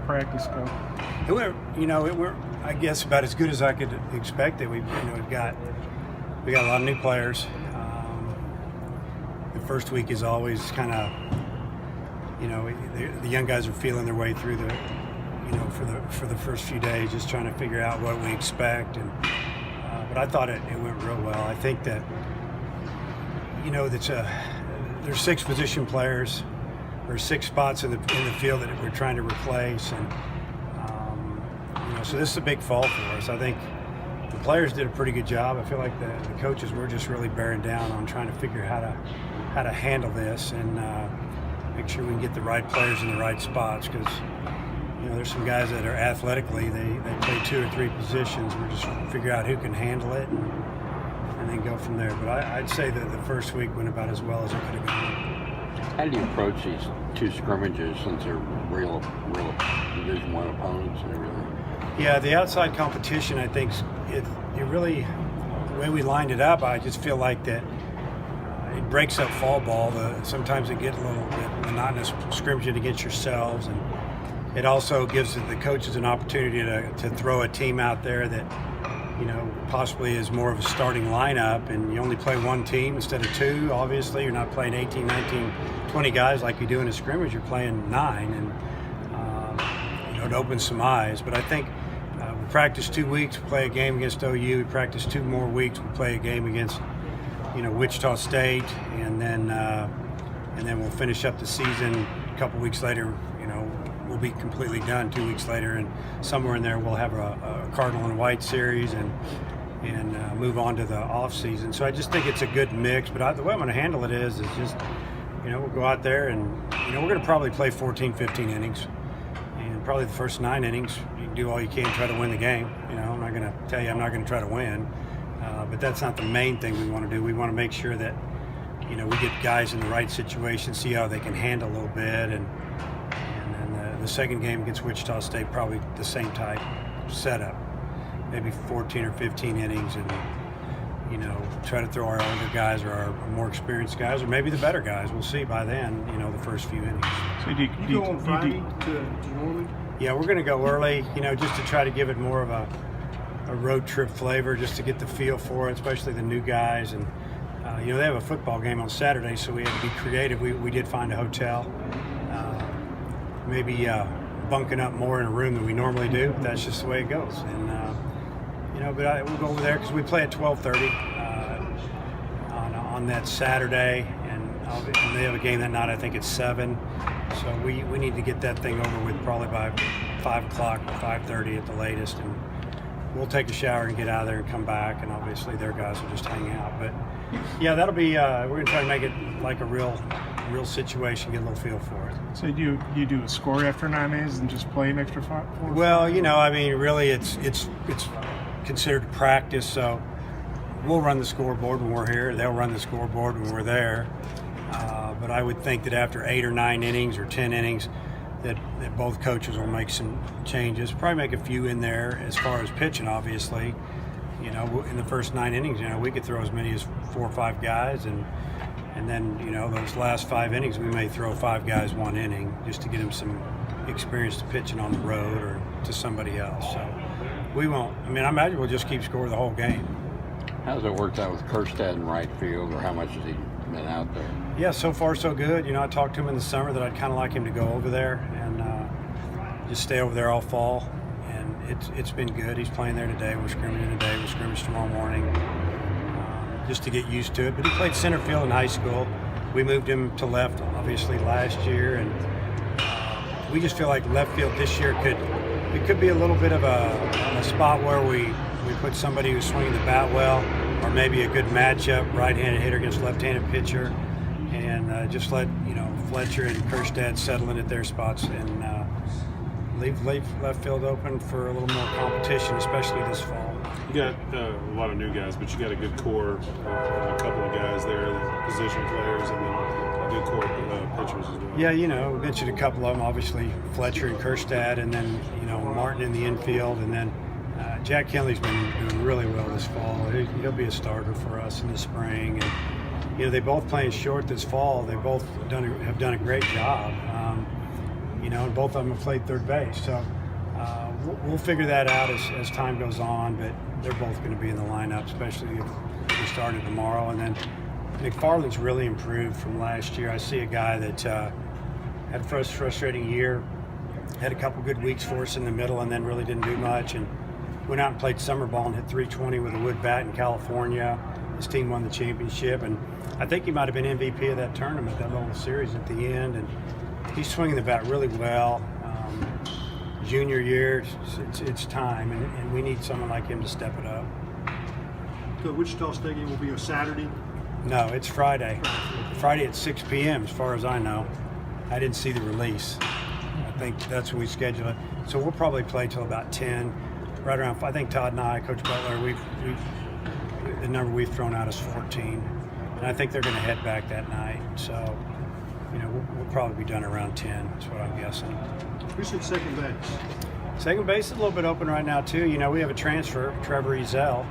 practice go? It went, I guess, about as good as I could expect it. We've got a lot of new players. The first week is always kind of, the young guys are feeling their way through for the first few days, just trying to figure out what we expect. And but I thought it went real well. I think that there's 6 position players. There's 6 spots in the field that we're trying to replace, and so this is a big fall for us. I think the players did a pretty good job. I feel like the coaches were just really bearing down on trying to figure how to handle this and make sure we can get the right players in the right spots, because there's some guys that are athletically they play 2 or 3 positions. We're just trying to figure out who can handle it and then go from there. But I'd say that the first week went about as well as it could have gone. How do you approach these 2 scrimmages, since they're real Division I opponents and everything? Yeah, the outside competition, I think, it really, the way we lined it up, I just feel like that it breaks up fall ball. Sometimes it gets a little bit monotonous scrimmaging against yourselves, and it also gives the coaches an opportunity to throw a team out there that possibly is more of a starting lineup, and you only play 1 team instead of 2. Obviously, you're not playing 18, 19, 20 guys like you do in a scrimmage. You're playing 9, and it opens some eyes. But I think we practice 2 weeks, we play a game against OU. We practice 2 more weeks, we play a game against Wichita State, and then we'll finish up the season a couple weeks later. We'll be completely done 2 weeks later, and somewhere in there we'll have a Cardinal and White series and move on to the off season. So I just think it's a good mix. But the way I'm going to handle it is just we'll go out there and we're going to probably play 14, 15 innings, and probably the first 9 innings you can do all you can, try to win the game. I'm not going to tell you I'm not going to try to win, but that's not the main thing we want to do. We want to make sure that we get guys in the right situation, see how they can handle a little bit, and then the second game against Wichita State, probably the same type setup, maybe 14 or 15 innings, and try to throw our older guys or our more experienced guys, or maybe the better guys. We'll see by then, the first few innings. So you go on Friday to Norman? Yeah, we're going to go early, just to try to give it more of a road trip flavor, just to get the feel for it, especially the new guys. And they have a football game on Saturday, so we had to be creative. We did find a hotel, maybe bunking up more in a room than we normally do. But that's just the way it goes. And but we'll go over there because we play at 12:30 on that Saturday, and they have a game that night. I think it's 7. So we need to get that thing over with probably by 5 o'clock or 5:30 at the latest, and we'll take a shower and get out of there and come back, and obviously their guys will just hang out. But yeah, that'll be we're going to try to make it like a real situation, get a little feel for it. So you do a score after 9 innings and just play an extra 4? Well, really it's considered practice, so we'll run the scoreboard when we're here. They'll run the scoreboard when we're there. But I would think that after 8 or 9 innings or 10 innings, that both coaches will make some changes. Probably make a few in there as far as pitching, obviously. In the first 9 innings, we could throw as many as 4 or 5 guys, and then, those last 5 innings, we may throw 5 guys 1 inning just to get them some experience to pitching on the road or to somebody else. So we won't. I imagine we'll just keep score the whole game. How's it worked out with Kerstad in right field, or how much has he been out there? Yeah, so far so good. I talked to him in the summer that I'd kind of like him to go over there and just stay over there all fall, and it's been good. He's playing there today. We're scrimmaging today. We'll scrimmage tomorrow morning, just to get used to it. But he played center field in high school. We moved him to left, obviously, last year, and we just feel like left field this year could be a little bit of a spot where we put somebody who's swinging the bat well, or maybe a good matchup, right-handed hitter against left-handed pitcher, and just let Fletcher and Kerstad settle in at their spots, and leave left field open for a little more competition, especially this fall. You got a lot of new guys, but you got a good core, a couple of guys there, position players, and then a good core of pitchers as well. Yeah, we mentioned a couple of them, obviously Fletcher and Kerstad, and then Martin in the infield, and then Jack Kinley's been doing really well this fall. He'll be a starter for us in the spring, and they both playing short this fall. They both have done a great job. and both of them have played third base. So we'll figure that out as time goes on, but they're both going to be in the lineup, especially if we started tomorrow. And then McFarland's really improved from last year. I see a guy that had a frustrating year, had a couple good weeks for us in the middle, and then really didn't do much, and went out and played summer ball and hit 320 with a wood bat in California. His team won the championship, and I think he might have been MVP of that tournament, that little series at the end. And he's swinging the bat really well. Junior year, it's time, and we need someone like him to step it up. The Wichita State game will be a Saturday. No, it's Friday. Friday at 6 p.m. as far as I know. I didn't see the release. I think that's when we schedule it. So we'll probably play till about 10, right around. I think Todd and I, Coach Butler, the number we've thrown out is 14, and I think they're going to head back that night. So, we'll probably be done around 10. That's what I'm guessing. Who's at second base? Second base is a little bit open right now too. We have a transfer, Trevor Ezel,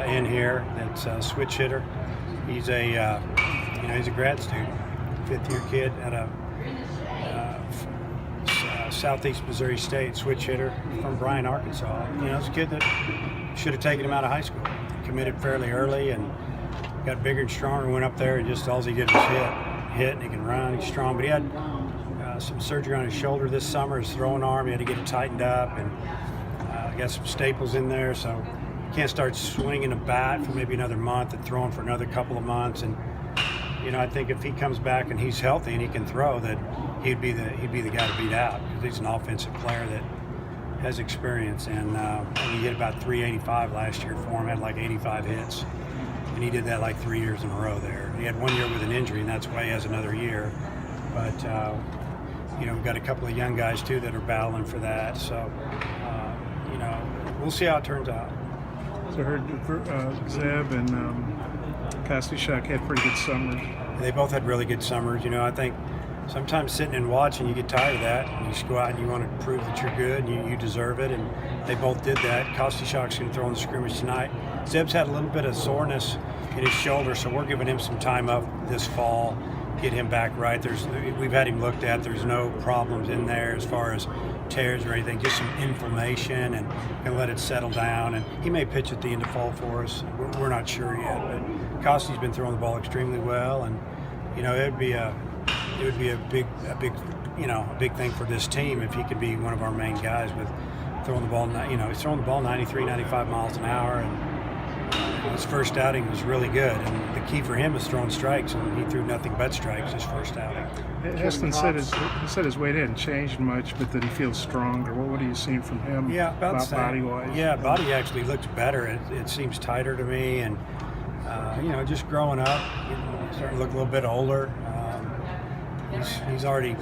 in here. That's a switch hitter. He's a he's a grad student, fifth-year kid at a Southeast Missouri State, switch hitter from Bryan, Arkansas. It's a kid that should have taken him out of high school. Committed fairly early and got bigger and stronger. Went up there and just all he did was hit, and he can run. He's strong, but he had some surgery on his shoulder this summer, his throwing arm. He had to get it tightened up, and got some staples in there, so he can't start swinging a bat for maybe another month and throwing for another couple of months. And I think if he comes back and he's healthy and he can throw, that he'd be the guy to beat out, because he's an offensive player that has experience. And he hit about 385 last year for him, had like 85 hits, and he did that like 3 years in a row there. He had 1 year with an injury, and that's why he has another year. But we've got a couple of young guys too that are battling for that. So we'll see how it turns out. So I heard Zeb and Kostychuk had pretty good summers. They both had really good summers. I think sometimes sitting and watching, you get tired of that, and you just go out and you want to prove that you're good and you deserve it, and they both did that. Kostychuk's going to throw in the scrimmage tonight. Zeb's had a little bit of soreness in his shoulder, so we're giving him some time up this fall, get him back right. We've had him looked at. There's no problems in there as far as tears or anything, just some inflammation, and gonna let it settle down. And he may pitch at the end of fall for us. We're not sure yet, but Kosty's been throwing the ball extremely well, and it would be a big thing for this team if he could be one of our main guys with throwing the ball. He's throwing the ball 93, 95 miles an hour, and his first outing was really good. And the key for him is throwing strikes, and he threw nothing but strikes his first outing. Heston said his weight hadn't changed much, but that he feels stronger. What are you seeing from him? Yeah, about body-wise? Yeah, body actually looks better. It seems tighter to me, and just growing up, starting to look a little bit older. He's already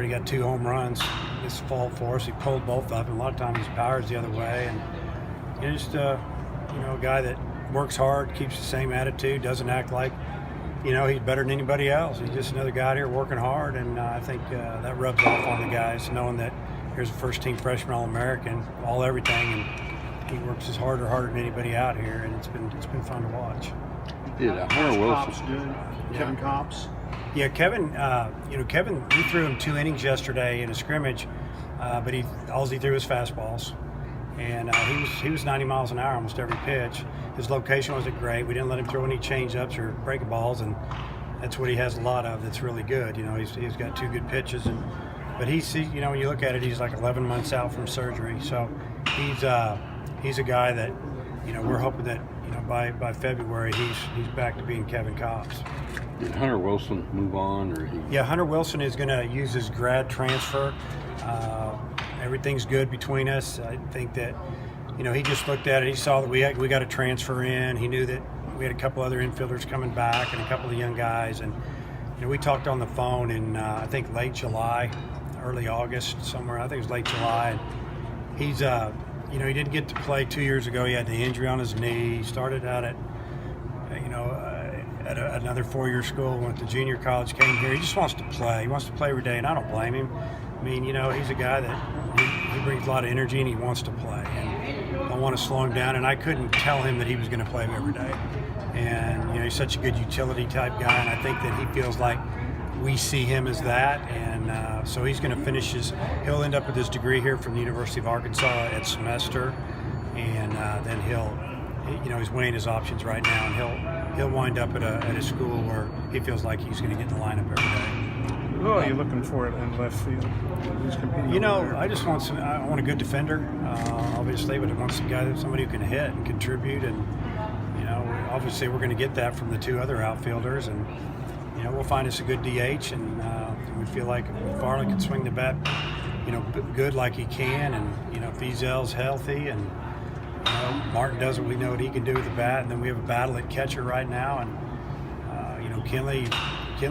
got 2 home runs this fall for us. He pulled both of them. A lot of times his power's the other way, and just a guy that works hard, keeps the same attitude, doesn't act like he's better than anybody else. He's just another guy out here working hard, and I think that rubs off on the guys, knowing that here's a first-team freshman All-American, everything, and he works as hard or harder than anybody out here, and it's been fun to watch. Yeah, Hunter Cops Wilson. doing? Kevin Cops. Yeah, Kevin. Kevin. We threw him 2 innings yesterday in a scrimmage, but all he threw was fastballs, and he was 90 miles an hour almost every pitch. His location wasn't great. We didn't let him throw any change-ups or breaking balls, and that's what he has a lot of. That's really good. He's got 2 good pitches, but when you look at it, he's like 11 months out from surgery. So he's a guy that we're hoping that by February he's back to being Kevin Cops. Did Hunter Wilson move on, or he? Yeah, Hunter Wilson is going to use his grad transfer. Everything's good between us. I think that, he just looked at it. He saw that we got a transfer in. He knew that we had a couple other infielders coming back and a couple of young guys. And, we talked on the phone in, I think, late July, early August, somewhere. I think it was late July. And he's, he didn't get to play 2 years ago. He had the injury on his knee. He started out at another 4-year school, went to junior college, came here. He just wants to play. He wants to play every day, and I don't blame him. I mean, he's a guy that he brings a lot of energy, and he wants to play. And I want to slow him down, and I couldn't tell him that he was going to play every day. And, he's such a good utility type guy, and I think that he feels like we see him as that, and so he's going to finish he'll end up with his degree here from the University of Arkansas at semester, and then he's weighing his options right now, and he'll wind up at a school where he feels like he's going to get in the lineup every day. Who are you looking for in left field? Who's competing? over there? I just want I want a good defender, obviously, but I want somebody who can hit and contribute, and obviously we're going to get that from the two other outfielders, and we'll find us a good DH, and we feel like if Farley can swing the bat, good like he can, and if Ezel's healthy, and Martin does what we know what he can do with the bat, and then we have a battle at catcher right now, and Kinley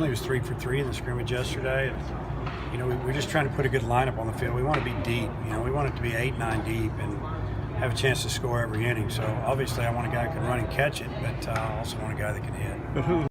was 3 for 3 in the scrimmage yesterday. And, we're just trying to put a good lineup on the field. We want to be deep. We want it to be 8-9 deep and have a chance to score every inning. So obviously, I want a guy who can run and catch it, but I also want a guy that can hit. But who